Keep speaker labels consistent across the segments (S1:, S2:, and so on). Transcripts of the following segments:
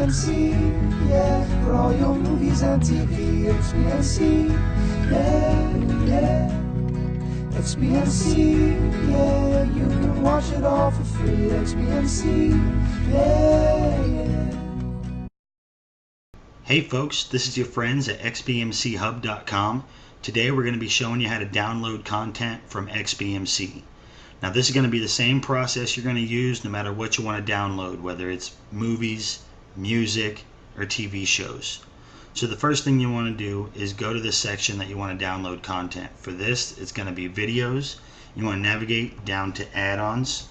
S1: XBMC, yeah, for all your movies and TV. XBMC, yeah. XBMC, yeah, you can watch it all for free. XBMC, yeah.
S2: Hey folks, this is your friends at xbmchub.com. Today we're going to be showing you how to download content from XBMC. Now this is going to be the same process you're going to use no matter what you want to download, whether it's movies, music, or TV shows. So the first thing you want to do is go to the section that you want to download content. For this, it's going to be videos. You want to navigate down to add-ons.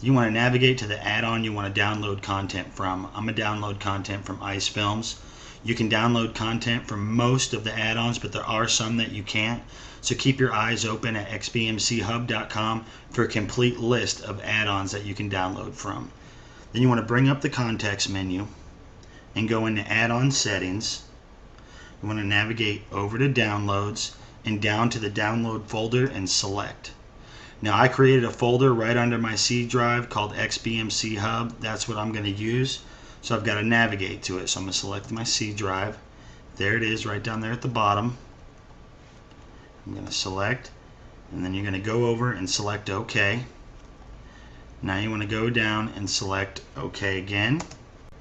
S2: You want to navigate to the add-on you want to download content from. I'm going to download content from Ice Films. You can download content from most of the add-ons, but there are some that you can't. So keep your eyes open at xbmchub.com for a complete list of add-ons that you can download from. Then you want to bring up the context menu and go into add-on settings. You want to navigate over to downloads and down to the download folder and select. Now I created a folder right under my C drive called XBMC Hub. That's what I'm going to use. So I've got to navigate to it. So I'm going to select my C drive. There it is right down there at the bottom. I'm going to select, and then you're going to go over and select OK. Now you want to go down and select OK again.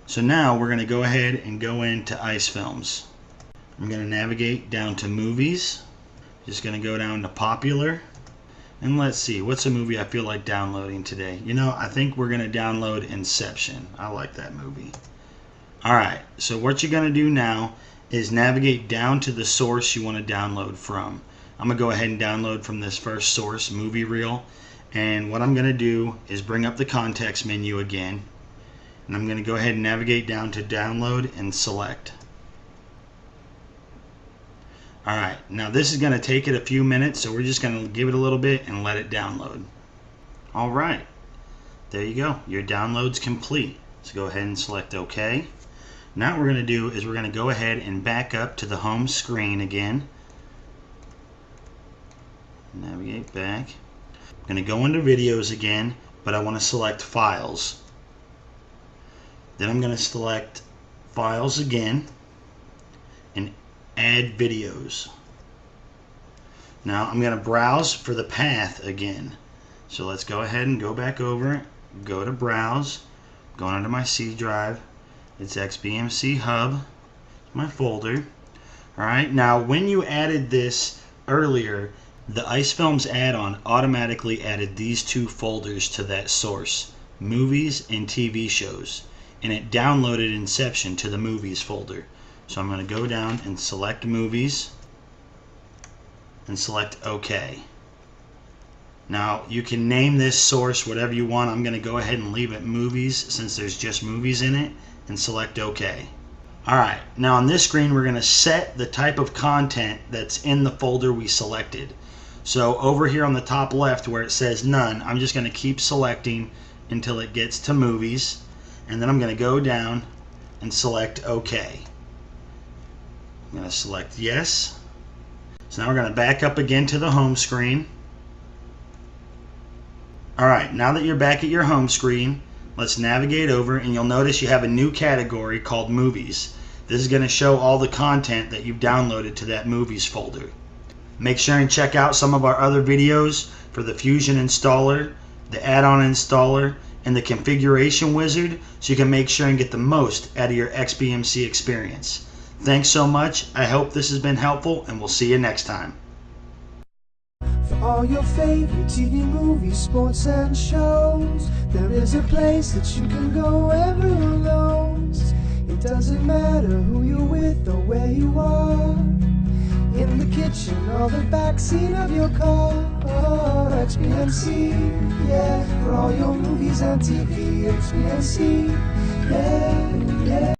S2: So now we're going to go ahead and go into Ice Films. I'm going to navigate down to movies. Just going to go down to popular. And let's see, what's a movie I feel like downloading today? You know, I think we're going to download Inception. I like that movie. Alright, so what you're going to do now is navigate down to the source you want to download from. I'm going to go ahead and download from this first source, movie reel. And what I'm going to do is bring up the context menu again. And I'm going to go ahead and navigate down to download and select. Alright, now this is going to take it a few minutes, so we're just going to give it a little bit and let it download. Alright, there you go. Your download's complete. So go ahead and select OK. Now what we're going to do is we're going to go ahead and back up to the home screen again. Navigate back. I'm going to go into videos again, but I want to select files. Then I'm going to select files again and add videos. Now I'm going to browse for the path again. So let's go ahead and go back over it. Go to browse. Going under my C drive. It's XBMC Hub. My folder. Alright, now when you added this earlier, the Ice Films add-on automatically added these two folders to that source, movies and TV shows, and it downloaded Inception to the movies folder. So I'm going to go down and select movies and select OK. Now you can name this source whatever you want. I'm going to go ahead and leave it movies since there's just movies in it, and select OK. Alright, now on this screen we're going to set the type of content that's in the folder we selected. So over here on the top left where it says none, I'm just going to keep selecting until it gets to movies, and then I'm going to go down and select OK. I'm going to select yes. So now we're going to back up again to the home screen. Alright, now that you're back at your home screen, let's navigate over, and you'll notice you have a new category called movies. This is going to show all the content that you've downloaded to that movies folder. Make sure and check out some of our other videos for the Fusion installer, the add-on installer, and the configuration wizard, so you can make sure and get the most out of your XBMC experience. Thanks so much. I hope this has been helpful, and we'll see you next time.
S1: For all your favorite TV, movies, sports, and shows, there is a place that you can go, everyone knows. It doesn't matter who you're with or where you are, in the kitchen or the backseat of your car. Oh, XBMC, yeah, for all your movies and TV. XBMC, yeah.